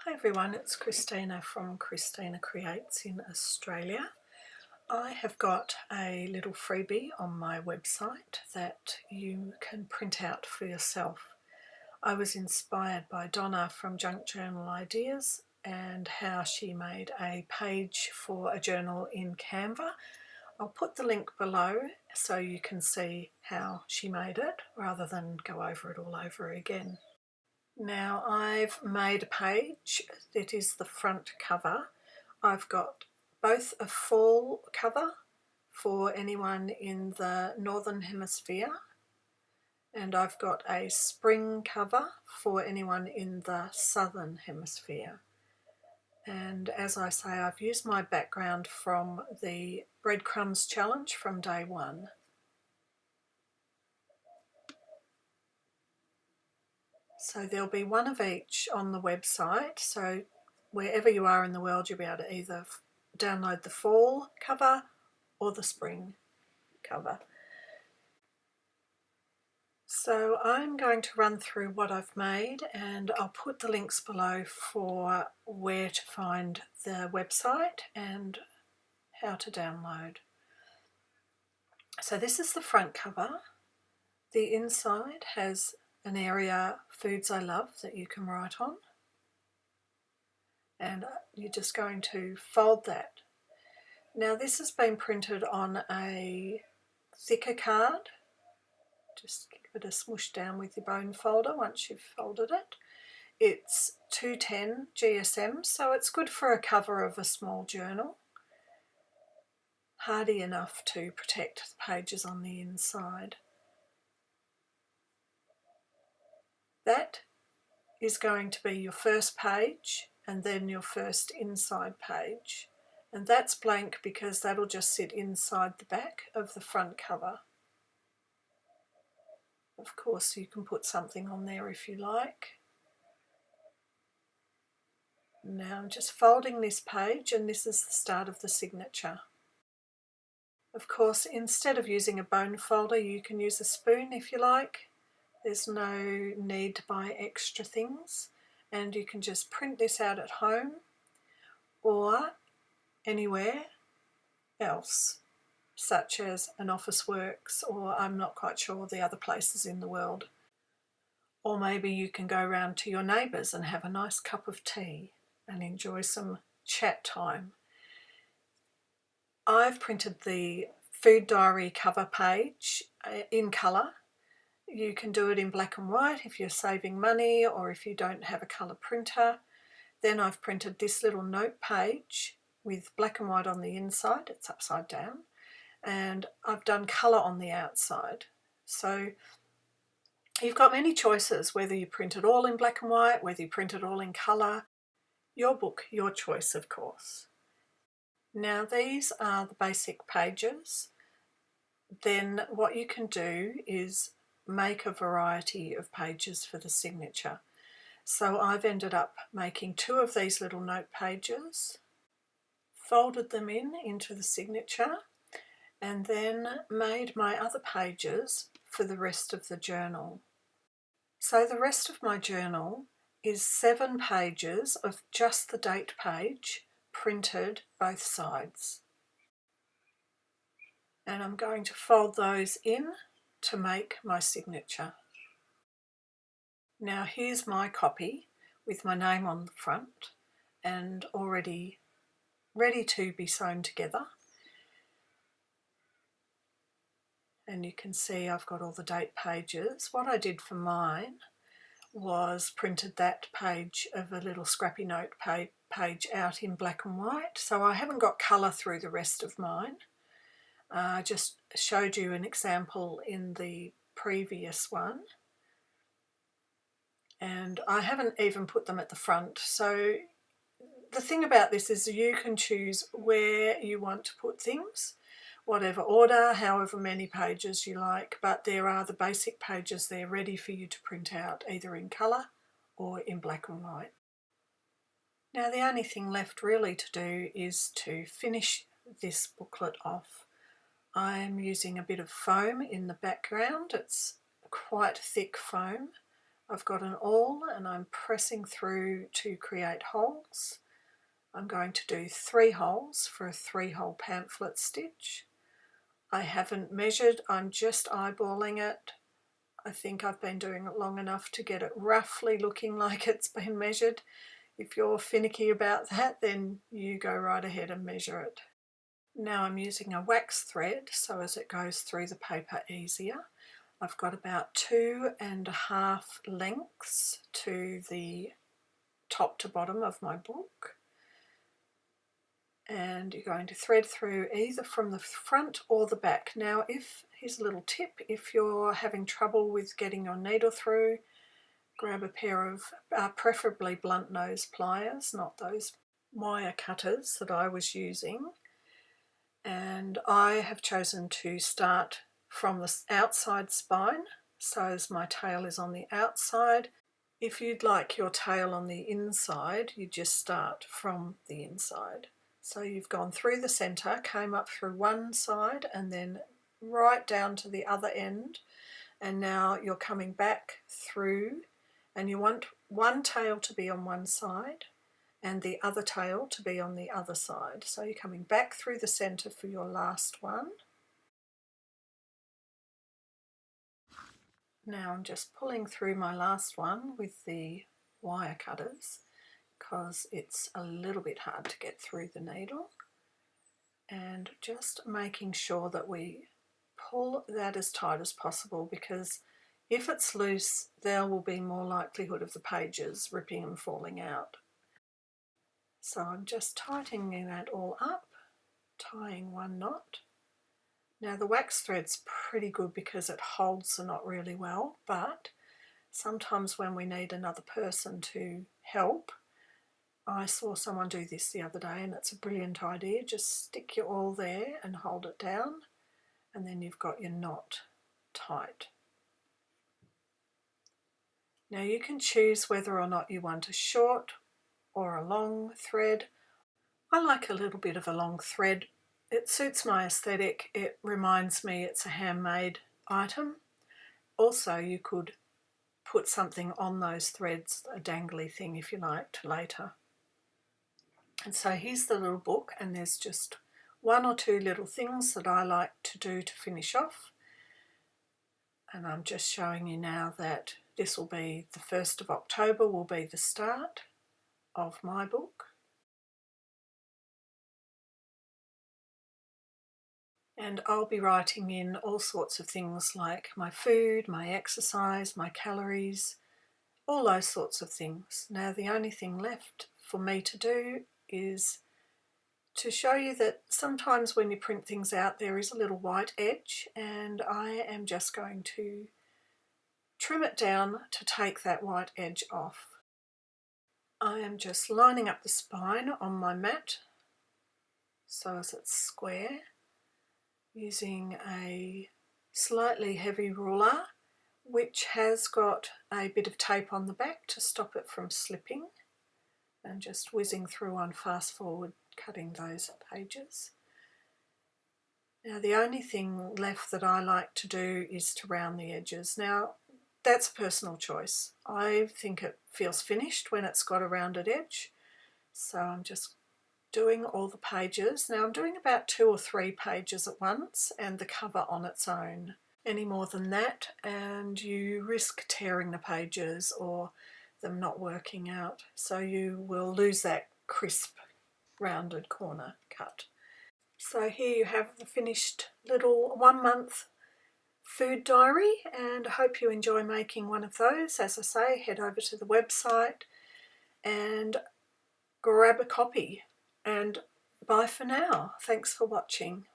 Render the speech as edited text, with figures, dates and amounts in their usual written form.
Hi everyone, it's Christina from Christina Creates in Australia. I have got a little freebie on my website that you can print out for yourself. I was inspired by Donna from Junk Journal Ideas and how she made a page for a journal in Canva. I'll put the link below so you can see how she made it rather than go over it all over again. Now I've made a page that is the front cover. I've got both a fall cover for anyone in the Northern Hemisphere, and I've got a spring cover for anyone in the Southern Hemisphere. And as I say, I've used my background from the breadcrumbs challenge from day one. So there'll be one of each on the website, so wherever you are in the world you'll be able to either download the fall cover or the spring cover. So I'm going to run through what I've made, and I'll put the links below for where to find the website and how to download. So this is the front cover. The inside has an area, Foods I Love, that you can write on. And you're just going to fold that. Now this has been printed on a thicker card. Just give it a smush down with your bone folder once you've folded it. It's 210 GSM, so it's good for a cover of a small journal. Hardy enough to protect the pages on the inside. That is going to be your first page and then your first inside page. And that's blank because that'll just sit inside the back of the front cover. Of course, you can put something on there if you like. Now I'm just folding this page, and this is the start of the signature. Of course, instead of using a bone folder, you can use a spoon if you like. There's no need to buy extra things, and you can just print this out at home or anywhere else, such as an Officeworks, or I'm not quite sure the other places in the world. Or maybe you can go round to your neighbours and have a nice cup of tea and enjoy some chat time. I've printed the food diary cover page in colour. You can do it in black and white if you're saving money or if you don't have a colour printer. Then I've printed this little note page with black and white on the inside, it's upside down, and I've done colour on the outside. So you've got many choices, whether you print it all in black and white, whether you print it all in colour. Your book, your choice, of course. Now these are the basic pages. Then what you can do is make a variety of pages for the signature. So I've ended up making 2 of these little note pages, folded them into the signature, and then made my other pages for the rest of the journal. So the rest of my journal is 7 pages of just the date page printed both sides. And I'm going to fold those in to make my signature. Now here's my copy with my name on the front and already ready to be sewn together. And you can see I've got all the date pages. What I did for mine was printed that page of a little scrappy note page out in black and white, so I haven't got colour through the rest of mine. I just showed you an example in the previous one, and I haven't even put them at the front. So the thing about this is you can choose where you want to put things, whatever order, however many pages you like, but there are the basic pages there ready for you to print out either in colour or in black and white. Now the only thing left really to do is to finish this booklet off. I'm using a bit of foam in the background. It's quite thick foam. I've got an awl and I'm pressing through to create holes. I'm going to do 3 holes for a 3-hole pamphlet stitch. I haven't measured, I'm just eyeballing it. I think I've been doing it long enough to get it roughly looking like it's been measured. If you're finicky about that, then you go right ahead and measure it. Now I'm using a wax thread so as it goes through the paper easier. I've got about 2.5 lengths to the top to bottom of my book. And you're going to thread through either from the front or the back. Now, here's a little tip: if you're having trouble with getting your needle through, grab a pair of preferably blunt nose pliers, not those wire cutters that I was using. And I have chosen to start from the outside spine, so as my tail is on the outside. If you'd like your tail on the inside, you just start from the inside. So you've gone through the centre, came up through one side and then right down to the other end, and now you're coming back through, and you want one tail to be on one side and the other tail to be on the other side. So you're coming back through the centre for your last one. Now I'm just pulling through my last one with the wire cutters because it's a little bit hard to get through the needle, and just making sure that we pull that as tight as possible, because if it's loose there will be more likelihood of the pages ripping and falling out. So I'm just tightening that all up, tying one knot. Now the wax thread's pretty good because it holds the knot really well, but sometimes when we need another person to help, I saw someone do this the other day and it's a brilliant idea. Just stick your awl there and hold it down, and then you've got your knot tight. Now you can choose whether or not you want a short or a long thread. I like a little bit of a long thread. It suits my aesthetic. It reminds me it's a handmade item. Also, you could put something on those threads, a dangly thing if you liked later. And so here's the little book, and there's just 1 or 2 little things that I like to do to finish off. And I'm just showing you now that this will be the 1st of October will be the start of my book. And I'll be writing in all sorts of things like my food, my exercise, my calories, all those sorts of things. Now the only thing left for me to do is to show you that sometimes when you print things out there is a little white edge, and I am just going to trim it down to take that white edge off. I am just lining up the spine on my mat so as it's square, using a slightly heavy ruler which has got a bit of tape on the back to stop it from slipping, and just whizzing through on fast forward, cutting those pages. Now the only thing left that I like to do is to round the edges. Now that's a personal choice. I think it feels finished when it's got a rounded edge, so I'm just doing all the pages. Now I'm doing about 2 or 3 pages at once and the cover on its own. Any more than that and you risk tearing the pages or them not working out, so you will lose that crisp rounded corner cut. So here you have the finished little 1-month food diary, and I hope you enjoy making one of those. As I say, head over to the website and grab a copy, and bye for now. Thanks for watching.